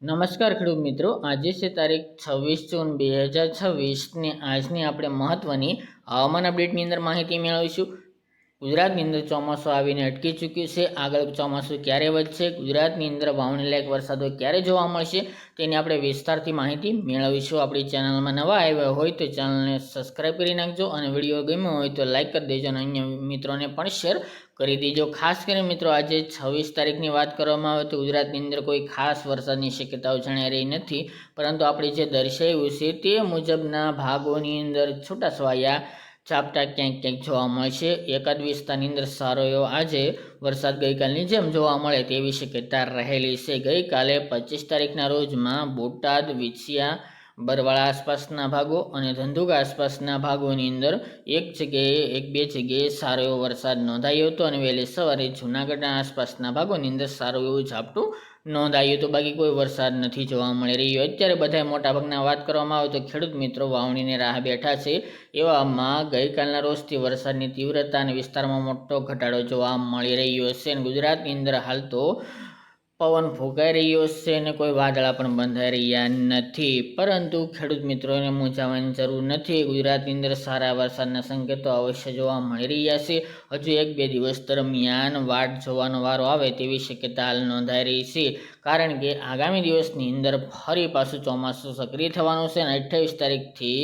નમસ્કાર ખેડૂત મિત્રો, આજે છે તારીખ 26 જૂન 2026 ને આજની આપણે મહત્વની હવામાન અપડેટની અંદર માહિતી મેળવીશું। ગુજરાતની અંદર ચોમાસું આવીને અટકી ચૂક્યું છે। આગળ ચોમાસું ક્યારે વધશે, ગુજરાતની અંદર વાવણી લાયક વરસાદો ક્યારે જોવા મળશે તેની આપણે વિસ્તારથી માહિતી મેળવીશું। આપણી ચેનલમાં નવા આવ્યા હોય તો ચેનલને સબસ્ક્રાઈબ કરી નાખજો અને વિડીયો ગમ્યો હોય તો લાઇક કરી દેજો અને અન્ય મિત્રોને પણ શેર કરી દેજો। ખાસ કરીને મિત્રો આજે 26 તારીખની વાત કરવામાં આવે તો ગુજરાતની અંદર કોઈ ખાસ વરસાદની શક્યતાઓ જણાઈ રહી નથી, પરંતુ આપણે જે દર્શાવ્યું છે તે મુજબના ભાગોની અંદર છૂટાછવાયા ઝાપટા ક્યાંક ક્યાંક જોવા મળશે। એકાદ વિસ્તારની અંદર સારો એવો આજે વરસાદ ગઈકાલની જેમ જોવા મળે તેવી શક્યતા રહેલી છે। ગઈકાલે 25 તારીખના રોજમાં બોટાદ, વિછિયા, બરવાળા આસપાસના ભાગો અને ધંધુકા આસપાસના ભાગોની અંદર એક બે જગ્યાએ સારો એવો વરસાદ નોંધાયો હતો અને વહેલી સવારે જૂનાગઢના આસપાસના ભાગોની અંદર સારું એવું ઝાપટું નોંધાયું હતું। બાકી કોઈ વરસાદ નથી જોવા મળી રહ્યો। અત્યારે બધા મોટાભાગના વાત કરવામાં આવે તો ખેડૂત મિત્રો વાવણીની રાહ બેઠા છે। એવામાં ગઈકાલના રોજથી વરસાદની તીવ્રતા અને વિસ્તારમાં મોટો ઘટાડો જોવા મળી રહ્યો છે અને ગુજરાતની અંદર હાલ તો પવન ફૂંકાઈ રહ્યો છે અને કોઈ વાદળા પણ બંધાઈ રહ્યા નથી, પરંતુ ખેડૂત મિત્રોને મૂંઝાવાની જરૂર નથી। ગુજરાતની અંદર સારા વરસાદના સંકેતો અવશ્ય જોવા મળી રહ્યા છે। હજુ 1-2 દિવસ દરમિયાન વાટ જોવાનો વારો આવે તેવી શક્યતા હાલ નોંધાઈ રહી છે, કારણ કે આગામી દિવસની અંદર ફરી પાછું ચોમાસું સક્રિય થવાનું છે અને 28 તારીખથી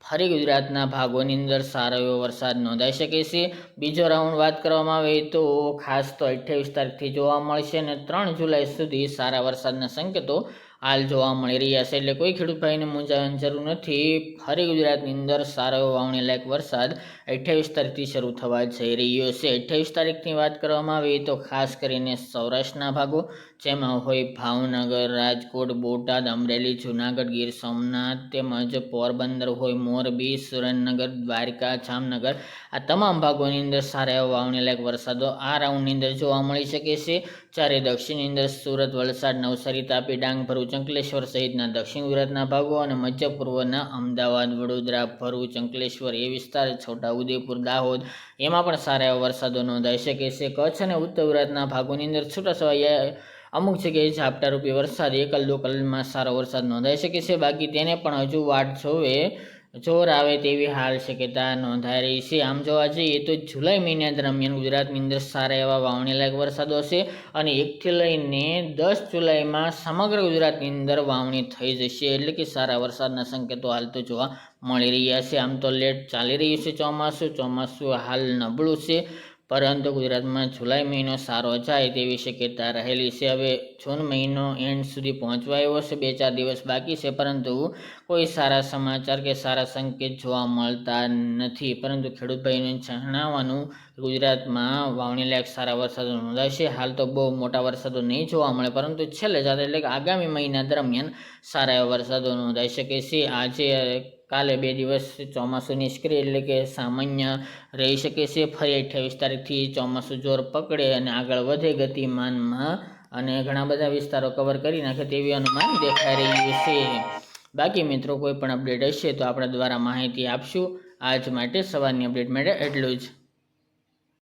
ફરી ગુજરાતના ભાગોની અંદર સારો એવો વરસાદ નોંધાઈ શકે છે। બીજો રાઉન્ડ વાત કરવામાં આવે તો ખાસ તો 28 તારીખથી જોવા મળશે અને 3 જુલાઈ સુધી સારા વરસાદના સંકેતો હાલ જોવા મળી રહ્યા છે। એટલે કોઈ ખેડૂત ભાઈને મૂંઝાવાની જરૂર નથી। ફરી ગુજરાતની અંદર સારો એવો વાવણી લાયક વરસાદ 28 તારીખથી શરૂ થવા જઈ રહ્યો છે। 28 તારીખની વાત કરવામાં આવે તો ખાસ કરીને સૌરાષ્ટ્રના ભાગો જેમાં હોય ભાવનગર, રાજકોટ, બોટાદ, અમરેલી, જૂનાગઢ, ગીર સોમનાથ તેમજ પોરબંદર હોય, મોરબી, સુરેન્દ્રનગર, દ્વારકા, જામનગર આ તમામ ભાગોની અંદર સારા એવા વાવણી લાયક વરસાદો આ રાઉન્ડની અંદર જોવા મળી શકે છે। જ્યારે દક્ષિણની અંદર સુરત, વલસાડ, નવસારી, તાપી, ડાંગ, ભરૂચ, અંકલેશ્વર સહિતના દક્ષિણ ગુજરાતના ભાગો અને મધ્ય પૂર્વના અમદાવાદ, વડોદરા, ભરૂચ, અંકલેશ્વર એ વિસ્તાર, છોટાઉદેપુર, દાહોદ એમાં પણ સારા એવા વરસાદો નોંધાઈ શકે છે। કચ્છ અને ઉત્તર ગુજરાતના ભાગોની અંદર છૂટાછવાયા અમુક જગ્યાએ ઝાપટારૂપી વરસાદ એકલ દોકલમાં સારો વરસાદ નોંધાઈ શકે છે। બાકી તેને પણ હજુ વાટ જોવે જોર આવે તેવી હાલ શક્યતા નોંધાઈ રહી છે। આમ જોવા જઈએ તો જુલાઈ મહિના દરમિયાન ગુજરાતની અંદર સારા એવા વાવણી લાયક વરસાદો છે અને 1થી લઈને 10 જુલાઈમાં સમગ્ર ગુજરાતની અંદર વાવણી થઈ જશે, એટલે કે સારા વરસાદના સંકેતો હાલ તો જોવા મળી રહ્યા છે। આમ તો લેટ ચાલી રહ્યું છે ચોમાસું હાલ નબળું છે, પરંતુ ગુજરાતમાં જુલાઈ મહિનો સારો જાય તેવી શક્યતા રહેલી છે। હવે જૂન મહિનો એન્ડ સુધી પહોંચવા આવ્યો છે, 2-4 દિવસ બાકી છે, પરંતુ કોઈ સારા સમાચાર કે સારા સંકેત જોવા મળતા નથી। પરંતુ ખેડૂત ભાઈને જણાવવાનું ગુજરાતમાં વાવણી લાયક સારા વરસાદો નોંધાશે। હાલ તો બહુ મોટા વરસાદો નહીં જોવા મળે, પરંતુ છેલ્લે જતા એટલે કે આગામી મહિના દરમિયાન સારા એવા વરસાદો નોંધાઈ શકે છે। આજે કાલે 2 દિવસ ચોમાસું નિષ્ક્રિય એટલે કે સામાન્ય રહી શકે છે। ફરી 28 તારીખથી ચોમાસું જોર પકડે અને આગળ વધે ગતિમાનમાં અને ઘણા બધા વિસ્તારો કવર કરી નાખે તેવી અનુમાન દેખાઈ રહ્યું છે। બાકી મિત્રો કોઈ પણ અપડેટ હશે તો આપણા દ્વારા માહિતી આપશું। આજ માટે સવારની અપડેટ માટે એટલું જ।